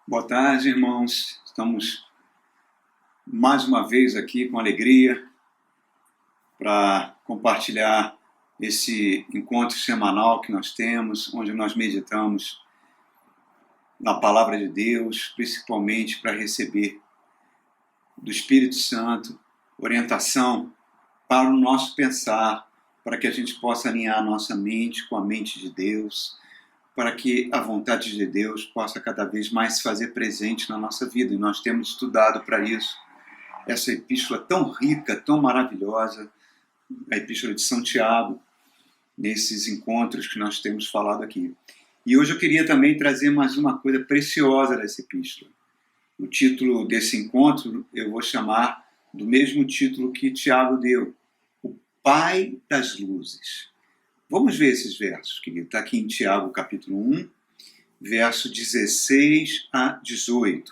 Boa tarde, irmãos. Estamos mais uma vez aqui com alegria para compartilhar esse encontro semanal que nós temos, onde nós meditamos na Palavra de Deus, principalmente para receber do Espírito Santo orientação para o nosso pensar, para que a gente possa alinhar a nossa mente com a mente de Deus, para que a vontade de Deus possa cada vez mais se fazer presente na nossa vida. E nós temos estudado para isso essa epístola tão rica, tão maravilhosa, a epístola de São Tiago, nesses encontros que nós temos falado aqui. E hoje eu queria também trazer mais uma coisa preciosa dessa epístola. O título desse encontro eu vou chamar do mesmo título que Tiago deu, o Pai das Luzes. Vamos ver esses versos, que está aqui em Tiago capítulo 1, verso 16 a 18.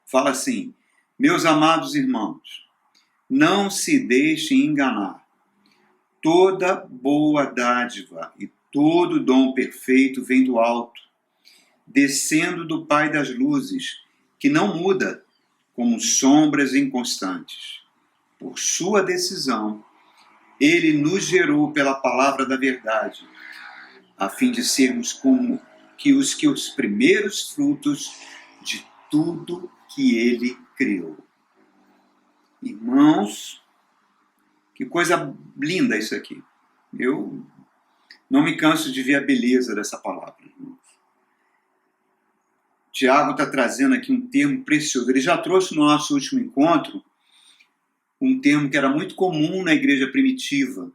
Fala assim: meus amados irmãos, não se deixem enganar. Toda boa dádiva e todo dom perfeito vem do alto, descendo do Pai das luzes, que não muda, como sombras inconstantes. Por sua decisão, Ele nos gerou pela palavra da verdade, a fim de sermos como que os primeiros frutos de tudo que Ele criou. Irmãos, que coisa linda isso aqui. Eu não me canso de ver a beleza dessa palavra. Tiago está trazendo aqui um termo precioso. Ele já trouxe no nosso último encontro um termo que era muito comum na igreja primitiva,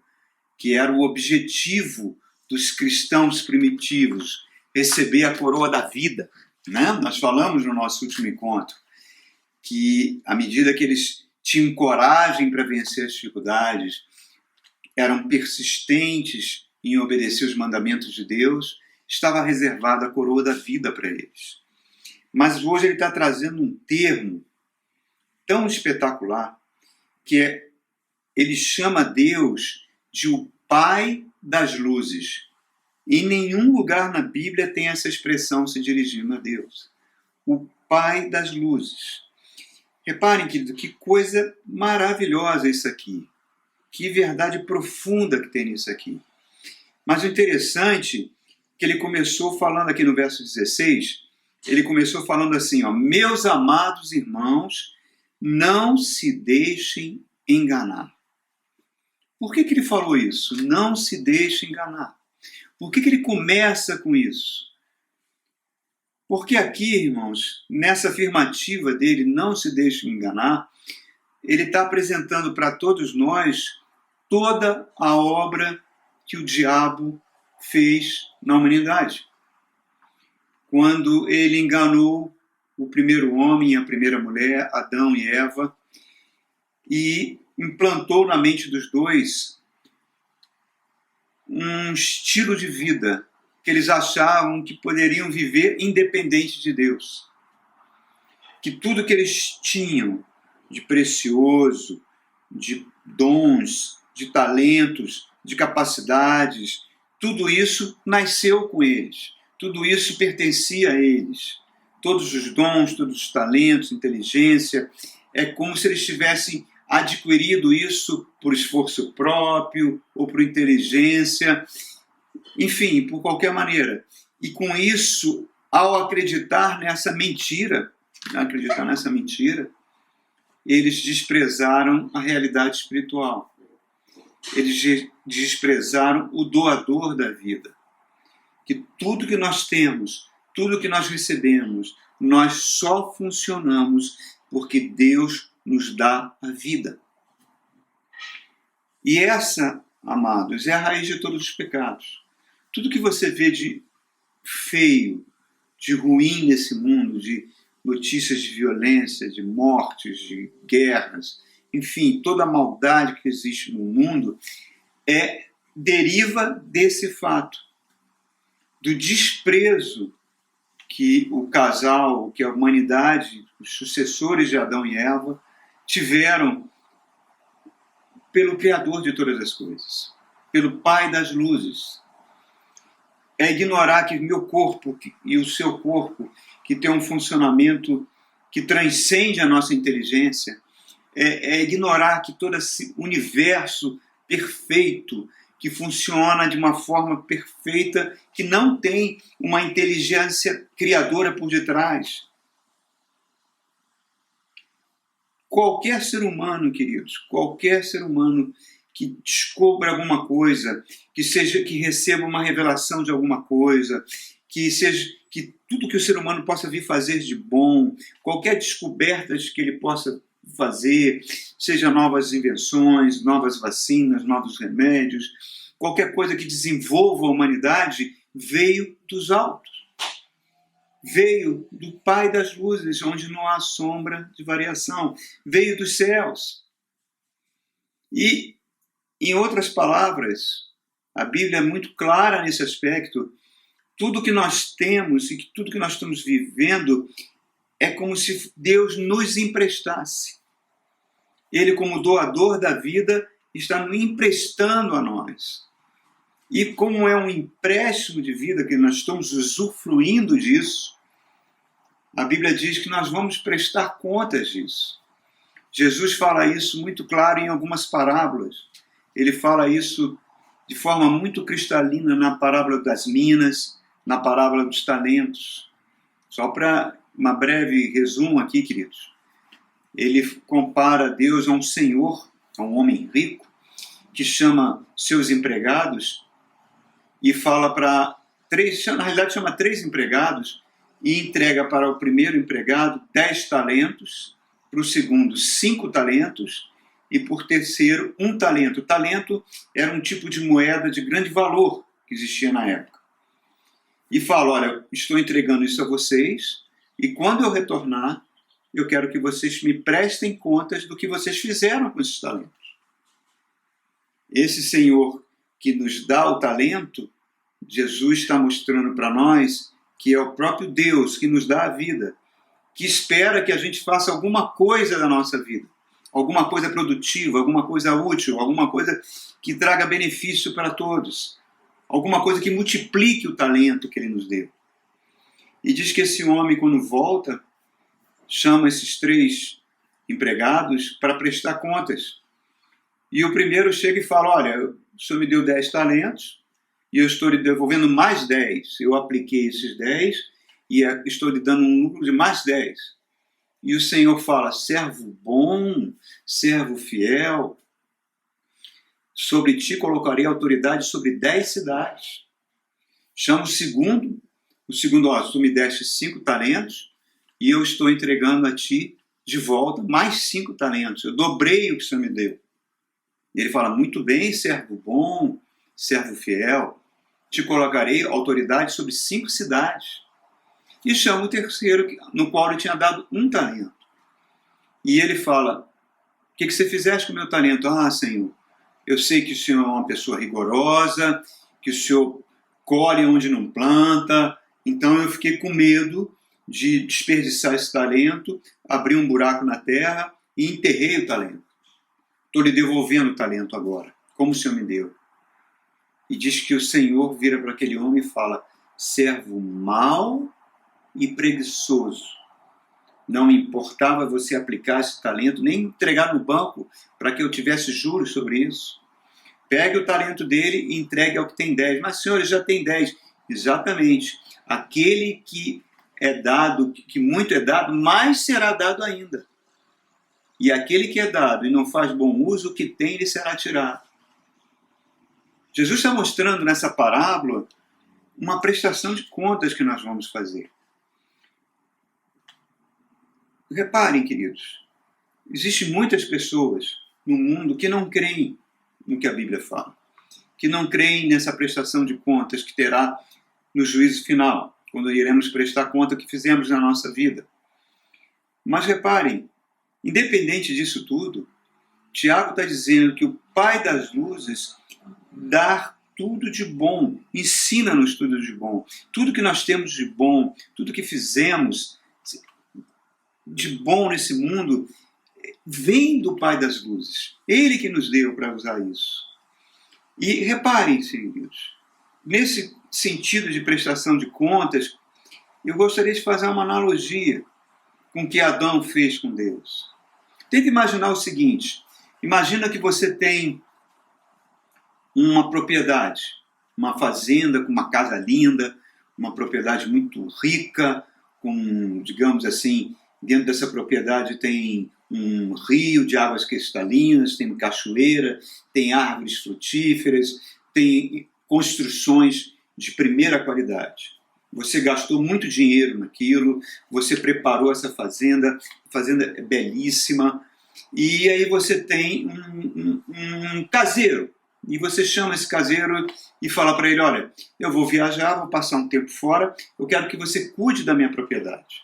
que era o objetivo dos cristãos primitivos, receber a coroa da vida. Né? Nós falamos no nosso último encontro que, à medida que eles tinham coragem para vencer as dificuldades, eram persistentes em obedecer os mandamentos de Deus, estava reservada a coroa da vida para eles. Mas hoje ele está trazendo um termo tão espetacular, que ele chama Deus de o Pai das Luzes. Em nenhum lugar na Bíblia tem essa expressão se dirigindo a Deus. O Pai das Luzes. Reparem, querido, que coisa maravilhosa isso aqui. Que verdade profunda que tem nisso aqui. Mas o interessante é que ele começou falando aqui no verso 16, ele começou falando assim, ó, meus amados irmãos, não se deixem enganar. Por que ele falou isso? Não se deixem enganar. Por que ele começa com isso? Porque aqui, irmãos, nessa afirmativa dele, não se deixem enganar, ele está apresentando para todos nós toda a obra que o diabo fez na humanidade. Quando ele enganou o primeiro homem e a primeira mulher, Adão e Eva, e implantou na mente dos dois um estilo de vida que eles achavam que poderiam viver independente de Deus. Que tudo que eles tinham de precioso, de dons, de talentos, de capacidades, tudo isso nasceu com eles. Tudo isso pertencia a eles. Todos os dons, todos os talentos, inteligência, é como se eles tivessem adquirido isso por esforço próprio ou por inteligência, enfim, por qualquer maneira. E com isso, ao acreditar nessa mentira, eles desprezaram a realidade espiritual. Eles desprezaram o doador da vida. Que tudo que nós temos, tudo que nós recebemos, nós só funcionamos porque Deus nos dá a vida. E essa, amados, é a raiz de todos os pecados. Tudo que você vê de feio, de ruim nesse mundo, de notícias de violência, de mortes, de guerras, enfim, toda a maldade que existe no mundo, deriva desse fato, do desprezo que o casal, que a humanidade, os sucessores de Adão e Eva, tiveram pelo Criador de todas as coisas, pelo Pai das luzes. É ignorar que meu corpo e o seu corpo, que tem um funcionamento que transcende a nossa inteligência, é ignorar que todo esse universo perfeito, que funciona de uma forma perfeita, que não tem uma inteligência criadora por detrás. Qualquer ser humano, queridos, qualquer ser humano que descubra alguma coisa, que receba uma revelação de alguma coisa, que tudo que o ser humano possa vir fazer de bom, qualquer descoberta que ele possa fazer, seja novas invenções, novas vacinas, novos remédios, qualquer coisa que desenvolva a humanidade, veio dos altos. Veio do Pai das luzes, onde não há sombra de variação. Veio dos céus. E, em outras palavras, a Bíblia é muito clara nesse aspecto. Tudo que nós temos e tudo que nós estamos vivendo é como se Deus nos emprestasse. Ele, como doador da vida, está nos emprestando a nós. E como é um empréstimo de vida, que nós estamos usufruindo disso, a Bíblia diz que nós vamos prestar contas disso. Jesus fala isso muito claro em algumas parábolas. Ele fala isso de forma muito cristalina na parábola das minas, na parábola dos talentos. Só para uma breve resumo aqui, queridos. Ele compara Deus a um senhor, a um homem rico, que chama seus empregados e fala para na realidade chama 3 empregados e entrega para o primeiro empregado 10 talentos, para o segundo 5 talentos e por terceiro 1 talento. O talento era um tipo de moeda de grande valor que existia na época. E fala, olha, estou entregando isso a vocês e quando eu retornar, eu quero que vocês me prestem contas do que vocês fizeram com esses talentos. Esse Senhor que nos dá o talento, Jesus está mostrando para nós que é o próprio Deus que nos dá a vida, que espera que a gente faça alguma coisa da nossa vida, alguma coisa produtiva, alguma coisa útil, alguma coisa que traga benefício para todos, alguma coisa que multiplique o talento que Ele nos deu. E diz que esse homem, quando volta, chama esses 3 empregados para prestar contas. E o primeiro chega e fala, olha, o senhor me deu 10 talentos e eu estou lhe devolvendo mais 10. Eu apliquei esses 10 e estou lhe dando um lucro de mais 10. E o Senhor fala, servo bom, servo fiel, sobre ti colocarei autoridade sobre 10 cidades. Chama o segundo, ó, tu me deste 5 talentos e eu estou entregando a ti de volta mais 5 talentos. Eu dobrei o que o Senhor me deu. Ele fala, muito bem, servo bom, servo fiel, te colocarei autoridade sobre 5 cidades. E chama o terceiro, no qual ele tinha dado 1 talento. E ele fala, o que você fizeste com o meu talento? Ah, Senhor, eu sei que o Senhor é uma pessoa rigorosa, que o Senhor colhe onde não planta, então eu fiquei com medo de desperdiçar esse talento, abri um buraco na terra e enterrei o talento. Estou lhe devolvendo o talento agora, como o Senhor me deu. E diz que o Senhor vira para aquele homem e fala, servo mau e preguiçoso. Não me importava você aplicar esse talento, nem entregar no banco para que eu tivesse juros sobre isso. Pegue o talento dele e entregue ao que tem 10. Mas, senhor, ele já tem 10. Exatamente. Aquele que é dado, que muito é dado, mais será dado ainda. E aquele que é dado e não faz bom uso, o que tem lhe será tirado. Jesus está mostrando nessa parábola uma prestação de contas que nós vamos fazer. Reparem, queridos, existem muitas pessoas no mundo que não creem no que a Bíblia fala, que não creem nessa prestação de contas que terá no juízo final, quando iremos prestar conta do que fizemos na nossa vida. Mas reparem, independente disso tudo, Tiago está dizendo que o Pai das luzes dá tudo de bom, ensina-nos tudo de bom. Tudo que nós temos de bom, tudo que fizemos de bom nesse mundo, vem do Pai das luzes. Ele que nos deu para usar isso. E reparem, queridos, nesse sentido de prestação de contas, Eu gostaria de fazer uma analogia com o que Adão fez com Deus. Tenta imaginar o seguinte: imagina que você tem uma propriedade, uma fazenda com uma casa linda, uma propriedade muito rica, com, digamos assim, dentro dessa propriedade tem um rio de águas cristalinas, tem cachoeira, tem árvores frutíferas, tem construções de primeira qualidade. Você gastou muito dinheiro naquilo, você preparou essa fazenda, a fazenda é belíssima, e aí você tem um caseiro, e você chama esse caseiro e fala para ele: olha, eu vou viajar, vou passar um tempo fora, eu quero que você cuide da minha propriedade.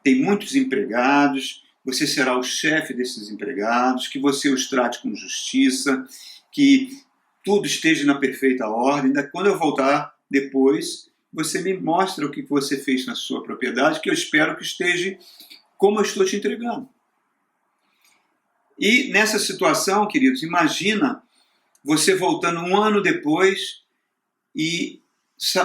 Tem muitos empregados, você será o chefe desses empregados, que você os trate com justiça, que tudo esteja na perfeita ordem. Quando eu voltar depois, você me mostra o que você fez na sua propriedade, que eu espero que esteja como eu estou te entregando. E nessa situação, queridos, imagina você voltando um ano depois e,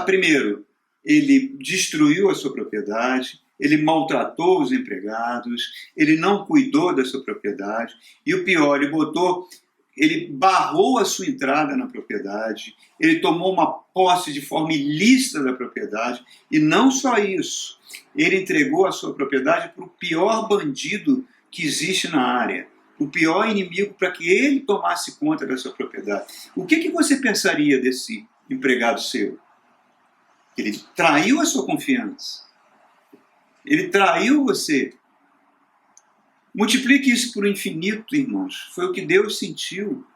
primeiro, ele destruiu a sua propriedade, ele maltratou os empregados, ele não cuidou da sua propriedade, e o pior, ele barrou a sua entrada na propriedade, ele tomou uma posse de forma ilícita da propriedade, e não só isso, ele entregou a sua propriedade para o pior bandido que existe na área, o pior inimigo, para que ele tomasse conta da sua propriedade. O que você pensaria desse empregado seu? Ele traiu a sua confiança. Ele traiu você. Multiplique isso por infinito, irmãos. Foi o que Deus sentiu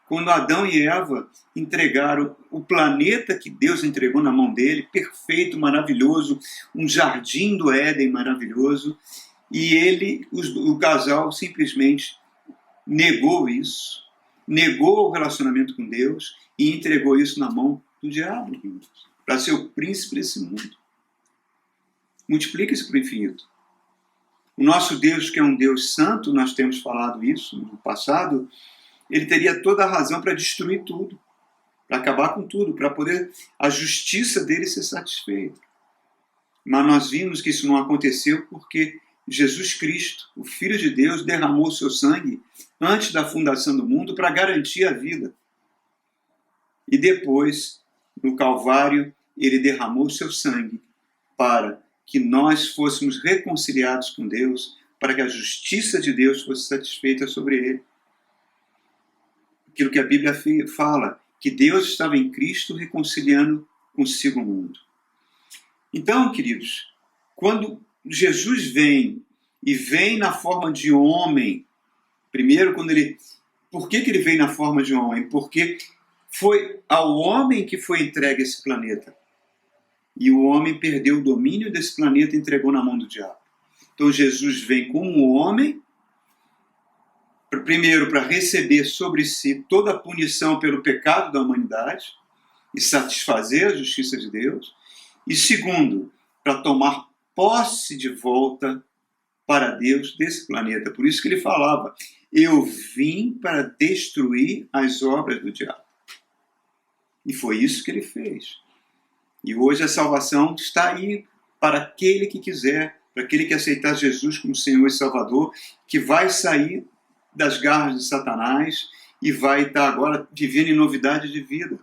quando Adão e Eva entregaram o planeta que Deus entregou na mão dele, perfeito, maravilhoso, um jardim do Éden maravilhoso, e o casal simplesmente negou isso, negou o relacionamento com Deus e entregou isso na mão do diabo, para ser o príncipe desse mundo. Multiplica isso para o infinito. O nosso Deus, que é um Deus santo, nós temos falado isso no passado, ele teria toda a razão para destruir tudo, para acabar com tudo, para poder a justiça dele ser satisfeita. Mas nós vimos que isso não aconteceu porque Jesus Cristo, o Filho de Deus, derramou o seu sangue antes da fundação do mundo para garantir a vida. E depois, no Calvário, ele derramou o seu sangue para que nós fôssemos reconciliados com Deus, para que a justiça de Deus fosse satisfeita sobre ele. Aquilo que a Bíblia fala, que Deus estava em Cristo reconciliando consigo o mundo. Então, queridos, quando Jesus vem na forma de homem, primeiro, por que ele veio na forma de homem? Porque foi ao homem que foi entregue esse planeta. E o homem perdeu o domínio desse planeta e entregou na mão do diabo. Então Jesus vem como homem, primeiro para receber sobre si toda a punição pelo pecado da humanidade e satisfazer a justiça de Deus. E segundo, para tomar posse de volta para Deus desse planeta. Por isso que ele falava: eu vim para destruir as obras do diabo. E foi isso que ele fez. E hoje a salvação está aí para aquele que quiser, para aquele que aceitar Jesus como Senhor e Salvador, que vai sair das garras de Satanás e vai estar agora vivendo em novidade de vida,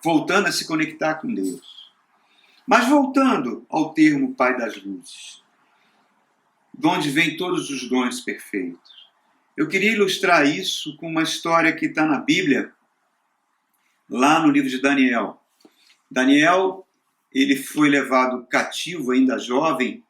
voltando a se conectar com Deus. Mas voltando ao termo Pai das Luzes, de onde vêm todos os dons perfeitos. Eu queria ilustrar isso com uma história que está na Bíblia, lá no livro de Daniel. Daniel, ele foi levado cativo, ainda jovem,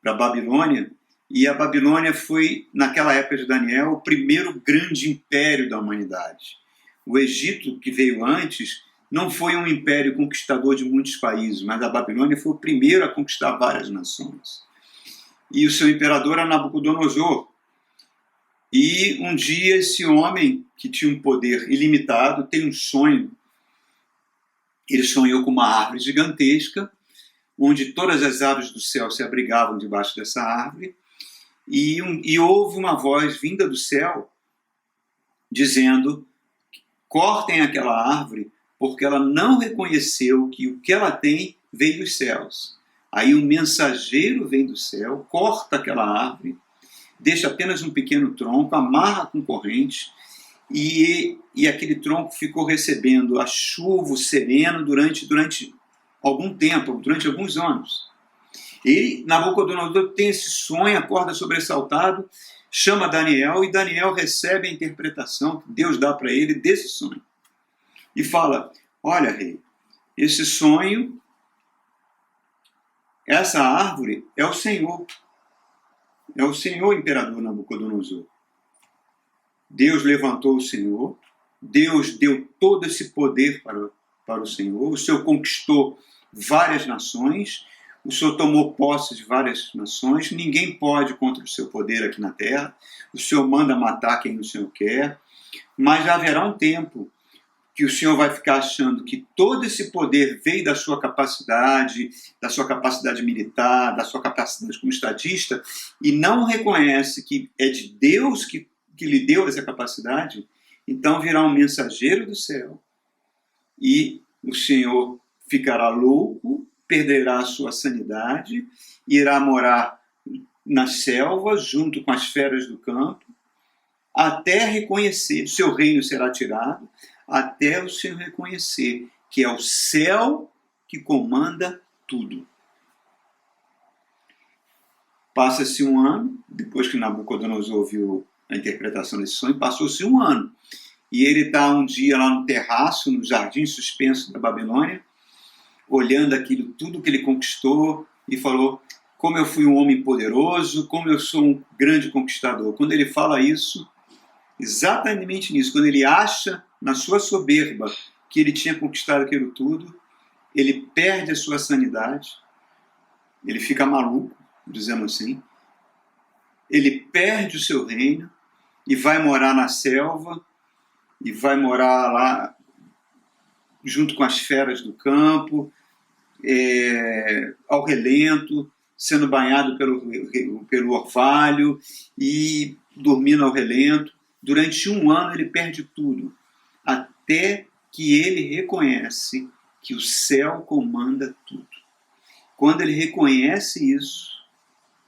para a Babilônia, e a Babilônia foi, naquela época de Daniel, o primeiro grande império da humanidade. O Egito, que veio antes, não foi um império conquistador de muitos países, mas a Babilônia foi o primeiro a conquistar várias nações. E o seu imperador era Nabucodonosor. E um dia esse homem, que tinha um poder ilimitado, tem um sonho. Ele sonhou com uma árvore gigantesca, onde todas as aves do céu se abrigavam debaixo dessa árvore, e houve uma voz vinda do céu, dizendo: cortem aquela árvore, porque ela não reconheceu que o que ela tem veio dos céus. Aí um mensageiro vem do céu, corta aquela árvore, deixa apenas um pequeno tronco, amarra com corrente, e aquele tronco ficou recebendo a chuva, o sereno, durante algum tempo, durante alguns anos. E Nabucodonosor tem esse sonho, acorda sobressaltado, chama Daniel, e Daniel recebe a interpretação que Deus dá para ele desse sonho. E fala: olha, rei, esse sonho, essa árvore é o Senhor. É o Senhor, imperador Nabucodonosor. Deus levantou o Senhor, Deus deu todo esse poder para o Senhor, o Senhor conquistou várias nações, o Senhor tomou posse de várias nações, ninguém pode contra o seu poder aqui na terra, o Senhor manda matar quem o Senhor quer, mas haverá um tempo que o Senhor vai ficar achando que todo esse poder veio da sua capacidade militar, da sua capacidade como estadista, e não reconhece que é de Deus que lhe deu essa capacidade. Então virá um mensageiro do céu, e o Senhor ficará louco, perderá a sua sanidade, irá morar nas selvas, junto com as feras do campo, até reconhecer, seu reino será tirado, até o Senhor reconhecer que é o céu que comanda tudo. Passa-se um ano, depois que Nabucodonosor ouviu a interpretação desse sonho, passou-se um ano. E ele está um dia lá no terraço, no jardim suspenso da Babilônia, olhando aquilo tudo que ele conquistou, e falou: como eu fui um homem poderoso, como eu sou um grande conquistador. Quando ele fala isso, exatamente nisso, quando ele acha na sua soberba que ele tinha conquistado aquilo tudo, ele perde a sua sanidade, ele fica maluco, dizendo assim, ele perde o seu reino e vai morar na selva, e vai morar lá junto com as feras do campo, ao relento, sendo banhado pelo orvalho e dormindo ao relento. Durante um ano ele perde tudo, até que ele reconhece que o céu comanda tudo. Quando ele reconhece isso,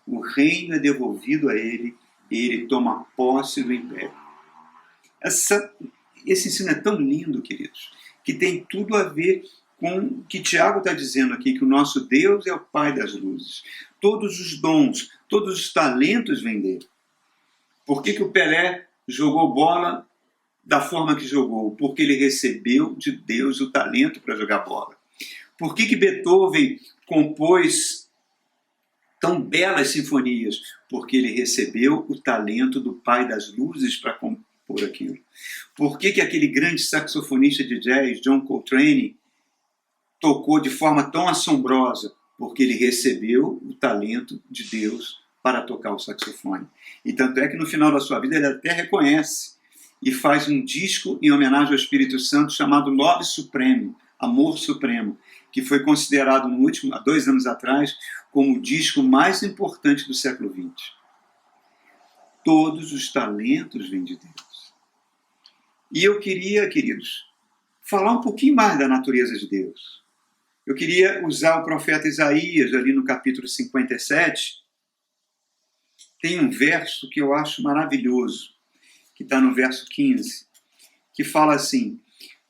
o reino é devolvido a ele e ele toma posse do império. Esse ensino é tão lindo, queridos, que tem tudo a ver com o que Tiago está dizendo aqui, que o nosso Deus é o Pai das luzes. Todos os dons, todos os talentos vêm dele. Por que o Pelé jogou bola da forma que jogou? Porque ele recebeu de Deus o talento para jogar bola. Por que Beethoven compôs tão belas sinfonias? Porque ele recebeu o talento do Pai das luzes para compor aquilo. Por que aquele grande saxofonista de jazz, John Coltrane, tocou de forma tão assombrosa? Porque ele recebeu o talento de Deus para tocar o saxofone. E tanto é que no final da sua vida ele até reconhece e faz um disco em homenagem ao Espírito Santo chamado Love Supremo, Amor Supremo, que foi considerado há 2 anos atrás, como o disco mais importante do século XX. Todos os talentos vêm de Deus. E eu queria, queridos, falar um pouquinho mais da natureza de Deus. Eu queria usar o profeta Isaías, ali no capítulo 57, tem um verso que eu acho maravilhoso, que está no verso 15, que fala assim: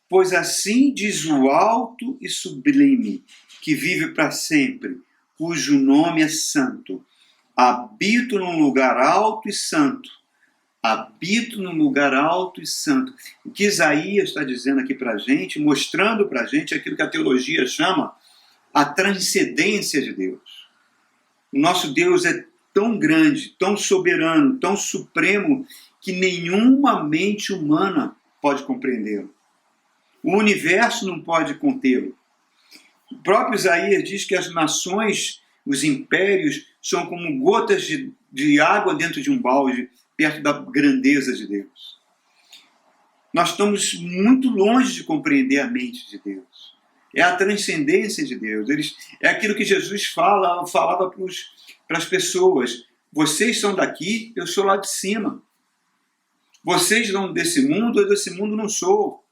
pois assim diz o alto e sublime, que vive para sempre, cujo nome é santo. Habito num lugar alto e santo. Habito num lugar alto e santo. O que Isaías está dizendo aqui para a gente, mostrando para a gente aquilo que a teologia chama a transcendência de Deus. O nosso Deus é tão grande, tão soberano, tão supremo, que nenhuma mente humana pode compreendê-lo. O universo não pode contê-lo. O próprio Isaías diz que as nações, os impérios, são como gotas de água dentro de um balde, perto da grandeza de Deus. Nós estamos muito longe de compreender a mente de Deus. É a transcendência de Deus. É aquilo que Jesus falava para as pessoas: vocês são daqui, eu sou lá de cima. Vocês são desse mundo, eu desse mundo não sou.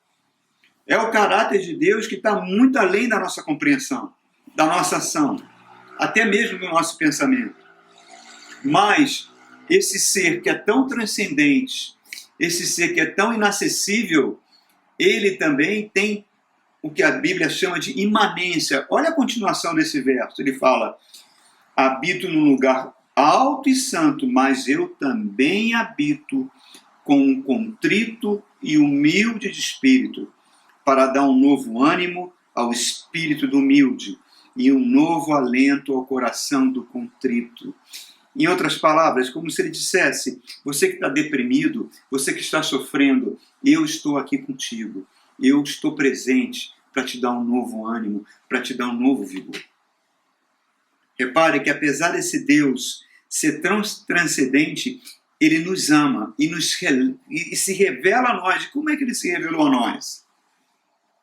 É o caráter de Deus que está muito além da nossa compreensão, da nossa ação. até mesmo no nosso pensamento. Mas esse ser que é tão transcendente, esse ser que é tão inacessível, ele também tem o que a Bíblia chama de imanência. Olha a continuação desse verso. Ele fala: habito num lugar alto e santo, mas eu também habito com um contrito e humilde de espírito, para dar um novo ânimo ao espírito do humilde e um novo alento ao coração do contrito. Em outras palavras, como se ele dissesse: você que está deprimido, você que está sofrendo, eu estou aqui contigo. Eu estou presente para te dar um novo ânimo, para te dar um novo vigor. Repare que apesar desse Deus ser transcendente, ele nos ama e se revela a nós. Como é que ele se revelou a nós?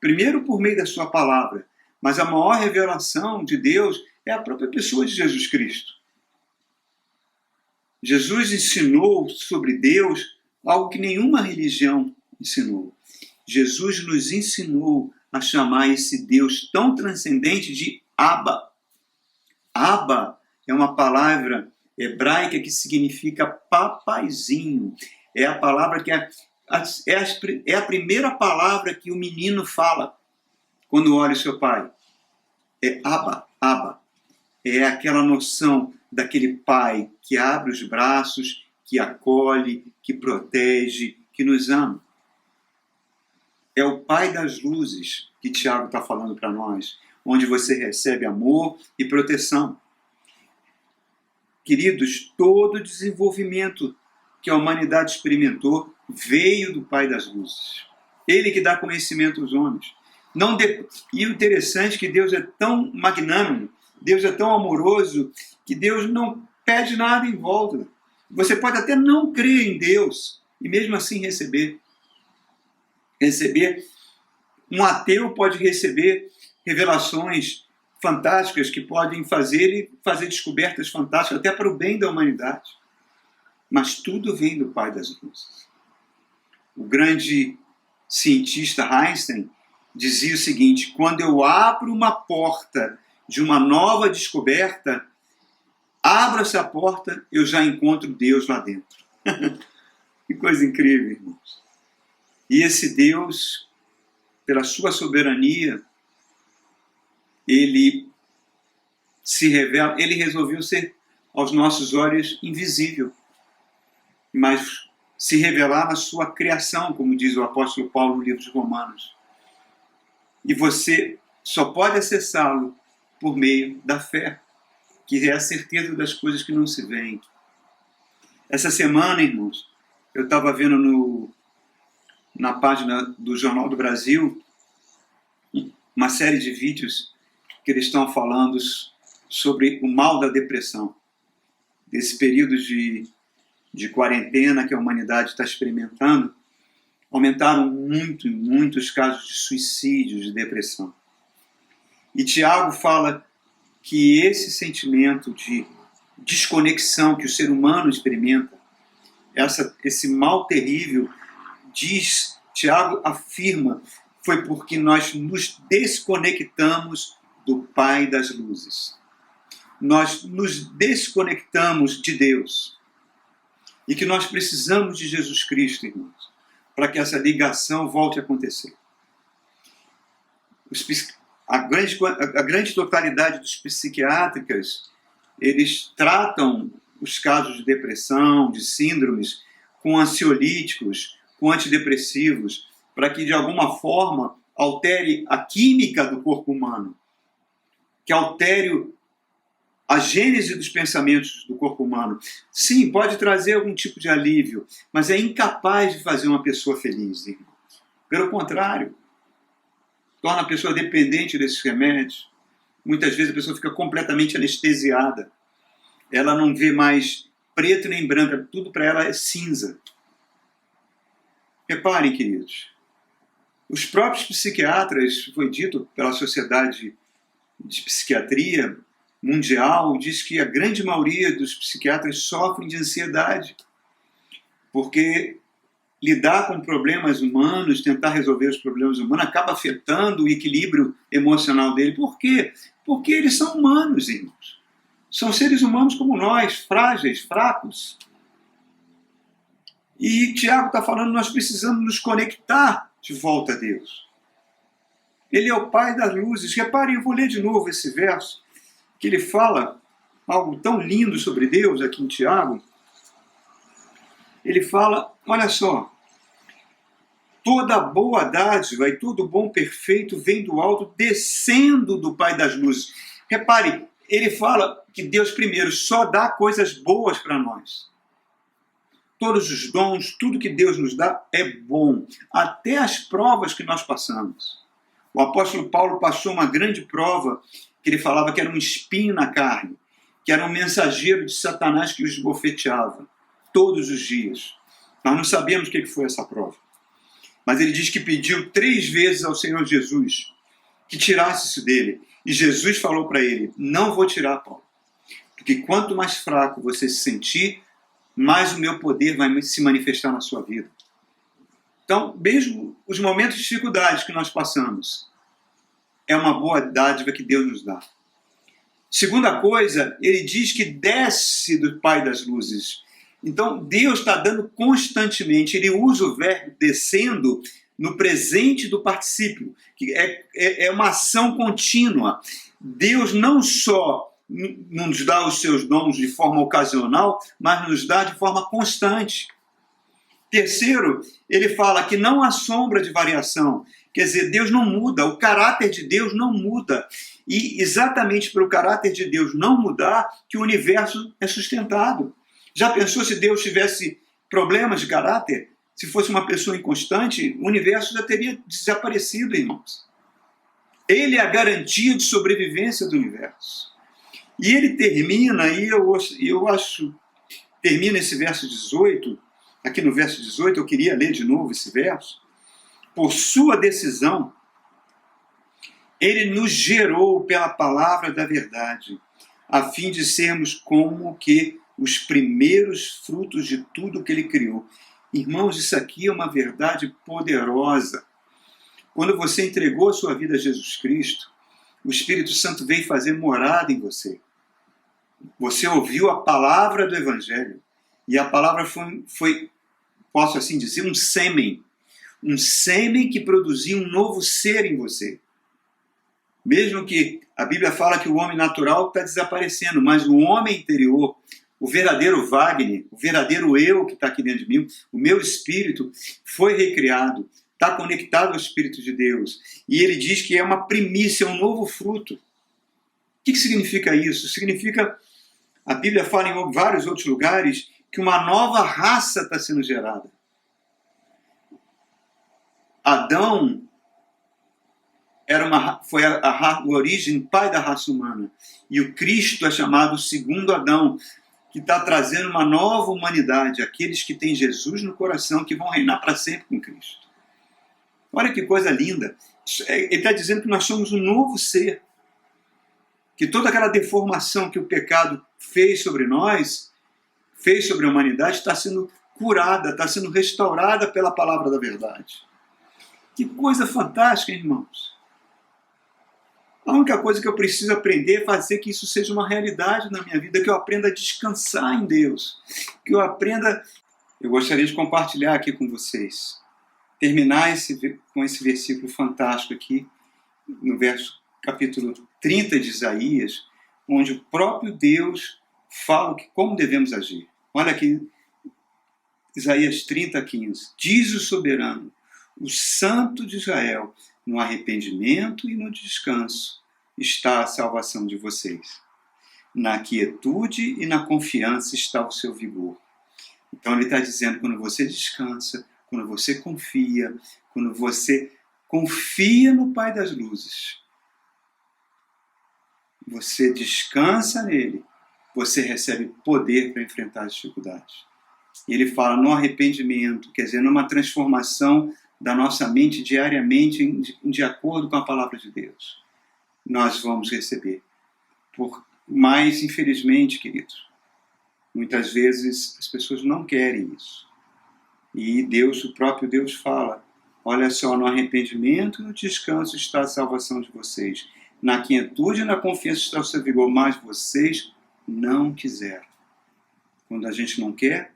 Primeiro por meio da sua palavra, mas a maior revelação de Deus é a própria pessoa de Jesus Cristo. Jesus ensinou sobre Deus algo que nenhuma religião ensinou. Jesus nos ensinou a chamar esse Deus tão transcendente de Abba. Abba é uma palavra hebraica que significa papaizinho. É a palavra que é a primeira palavra que o menino fala quando olha o seu pai. É Abba, Abba. É aquela noção daquele pai que abre os braços, que acolhe, que protege, que nos ama. É o Pai das luzes que Tiago está falando para nós, onde você recebe amor e proteção. Queridos, todo o desenvolvimento que a humanidade experimentou veio do Pai das luzes. Ele que dá conhecimento aos homens. E o interessante é que Deus é tão magnânimo, Deus é tão amoroso, que Deus não pede nada em volta. Você pode até não crer em Deus e mesmo assim receber. Um ateu pode receber revelações fantásticas que podem fazer descobertas fantásticas até para o bem da humanidade. Mas tudo vem do Pai das luzes. O grande cientista Einstein dizia o seguinte: quando eu abro uma porta de uma nova descoberta, abro essa porta, eu já encontro Deus lá dentro. Que coisa incrível, irmãos. E esse Deus, pela sua soberania, ele se revela, ele resolveu ser aos nossos olhos invisível, mas se revelar na sua criação, como diz o apóstolo Paulo no livro de Romanos. E você só pode acessá-lo por meio da fé, que é a certeza das coisas que não se veem. Essa semana, irmãos, eu estava vendo na página do Jornal do Brasil uma série de vídeos que eles estão falando sobre o mal da depressão, desse período de quarentena que a humanidade está experimentando. Aumentaram muitos casos de suicídio, de depressão. E Tiago fala que esse sentimento de desconexão que o ser humano experimenta, esse mal terrível, Tiago afirma, foi porque nós nos desconectamos do Pai das luzes. Nós nos desconectamos de Deus. E que nós precisamos de Jesus Cristo, irmãos, para que essa ligação volte a acontecer. A grande totalidade dos psiquiátricos, eles tratam os casos de depressão, de síndromes, com ansiolíticos, com antidepressivos, para que de alguma forma altere a química do corpo humano, que altere a gênese dos pensamentos do corpo humano. Sim, pode trazer algum tipo de alívio, mas é incapaz de fazer uma pessoa feliz, irmãos. Pelo contrário, torna a pessoa dependente desses remédios. Muitas vezes a pessoa fica completamente anestesiada. Ela não vê mais preto nem branco, tudo para ela é cinza. Reparem, queridos, os próprios psiquiatras, foi dito pela Sociedade de Psiquiatria Mundial, diz que a grande maioria dos psiquiatras sofrem de ansiedade, porque lidar com problemas humanos, tentar resolver os problemas humanos, acaba afetando o equilíbrio emocional dele. Por quê? Porque eles são humanos, irmãos. São seres humanos como nós, frágeis, fracos. E Tiago está falando, nós precisamos nos conectar de volta a Deus. Ele é o Pai das luzes. Reparem, eu vou ler de novo esse verso, que ele fala algo tão lindo sobre Deus aqui em Tiago. Ele fala, olha só, toda boa dádiva e todo bom perfeito vem do alto, descendo do Pai das luzes. Repare, ele fala que Deus primeiro só dá coisas boas para nós. Todos os dons, tudo que Deus nos dá é bom. Até as provas que nós passamos. O apóstolo Paulo passou uma grande prova, que ele falava que era um espinho na carne, que era um mensageiro de Satanás que os esbofeteava todos os dias. Nós não sabemos o que foi essa prova. Mas ele diz que pediu 3 vezes ao Senhor Jesus que tirasse isso dele. E Jesus falou para ele, não vou tirar, Paulo. Porque quanto mais fraco você se sentir, mais o meu poder vai se manifestar na sua vida. Então, mesmo os momentos de dificuldade que nós passamos, é uma boa dádiva que Deus nos dá. Segunda coisa, ele diz que desce do Pai das luzes. Então, Deus está dando constantemente, ele usa o verbo descendo no presente do particípio, que é uma ação contínua. Deus não só nos dá os seus dons de forma ocasional, mas nos dá de forma constante. Terceiro, ele fala que não há sombra de variação. Quer dizer, Deus não muda, o caráter de Deus não muda. E exatamente pelo caráter de Deus não mudar, que o universo é sustentado. Já pensou se Deus tivesse problemas de caráter? Se fosse uma pessoa inconstante, o universo já teria desaparecido, irmãos. Ele é a garantia de sobrevivência do universo. E ele termina, termina esse verso 18, aqui no verso 18, eu queria ler de novo esse verso. Por sua decisão, ele nos gerou pela palavra da verdade, a fim de sermos como que os primeiros frutos de tudo que ele criou. Irmãos, isso aqui é uma verdade poderosa. Quando você entregou a sua vida a Jesus Cristo, o Espírito Santo veio fazer morada em você. Você ouviu a palavra do Evangelho, e a palavra foi, posso assim dizer, um sêmen que produzia um novo ser em você. Mesmo que a Bíblia fala que o homem natural está desaparecendo, mas o homem interior, o verdadeiro Wagner, o verdadeiro eu que está aqui dentro de mim, o meu espírito foi recriado, está conectado ao Espírito de Deus. E ele diz que é uma primícia, um novo fruto. O que significa isso? Significa, a Bíblia fala em vários outros lugares, que uma nova raça está sendo gerada. Adão foi a origem, pai da raça humana. E o Cristo é chamado segundo Adão, que está trazendo uma nova humanidade, aqueles que têm Jesus no coração, que vão reinar para sempre com Cristo. Olha que coisa linda. Ele está dizendo que nós somos um novo ser. Que toda aquela deformação que o pecado fez sobre nós, fez sobre a humanidade, está sendo curada, está sendo restaurada pela palavra da verdade. Que coisa fantástica, irmãos. A única coisa que eu preciso aprender é fazer que isso seja uma realidade na minha vida, que eu aprenda a descansar em Deus, que eu aprenda... Eu gostaria de compartilhar aqui com vocês, terminar com esse versículo fantástico aqui, no capítulo 30 de Isaías, onde o próprio Deus fala como devemos agir. Olha aqui, Isaías 30, 15. Diz o soberano, o Santo de Israel, no arrependimento e no descanso está a salvação de vocês. Na quietude e na confiança está o seu vigor. Então ele está dizendo, quando você descansa, quando você confia no Pai das luzes, você descansa nele, você recebe poder para enfrentar as dificuldades. E ele fala no arrependimento, quer dizer, numa transformação da nossa mente diariamente de acordo com a palavra de Deus. Nós vamos receber. Mas, infelizmente, queridos, muitas vezes as pessoas não querem isso. E Deus, o próprio Deus fala, olha só, no arrependimento e no descanso está a salvação de vocês. Na quietude e na confiança está o seu vigor, mas vocês não quiser. Quando a gente não quer,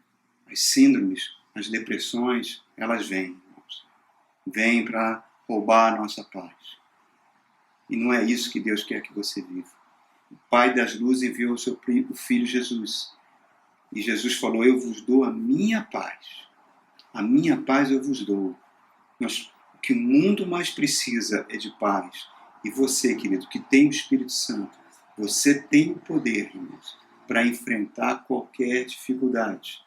as síndromes, as depressões, elas vêm, irmãos. Vêm para roubar a nossa paz. E não é isso que Deus quer que você viva. O Pai das luzes enviou o Filho Jesus. E Jesus falou, eu vos dou a minha paz. A minha paz eu vos dou. O que o mundo mais precisa é de paz. E você, querido, que tem o Espírito Santo, você tem o poder, irmãos, para enfrentar qualquer dificuldade.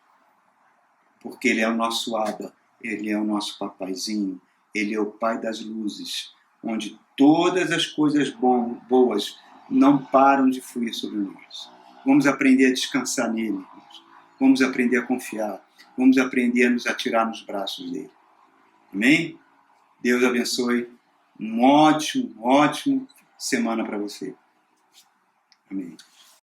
Porque Ele é o nosso Abba, Ele é o nosso papaizinho, Ele é o Pai das luzes, onde todas as coisas boas não param de fluir sobre nós. Vamos aprender a descansar nele, irmãos. Vamos aprender a confiar. Vamos aprender a nos atirar nos braços dele. Amém? Deus abençoe. Ótimo semana para você. Amém.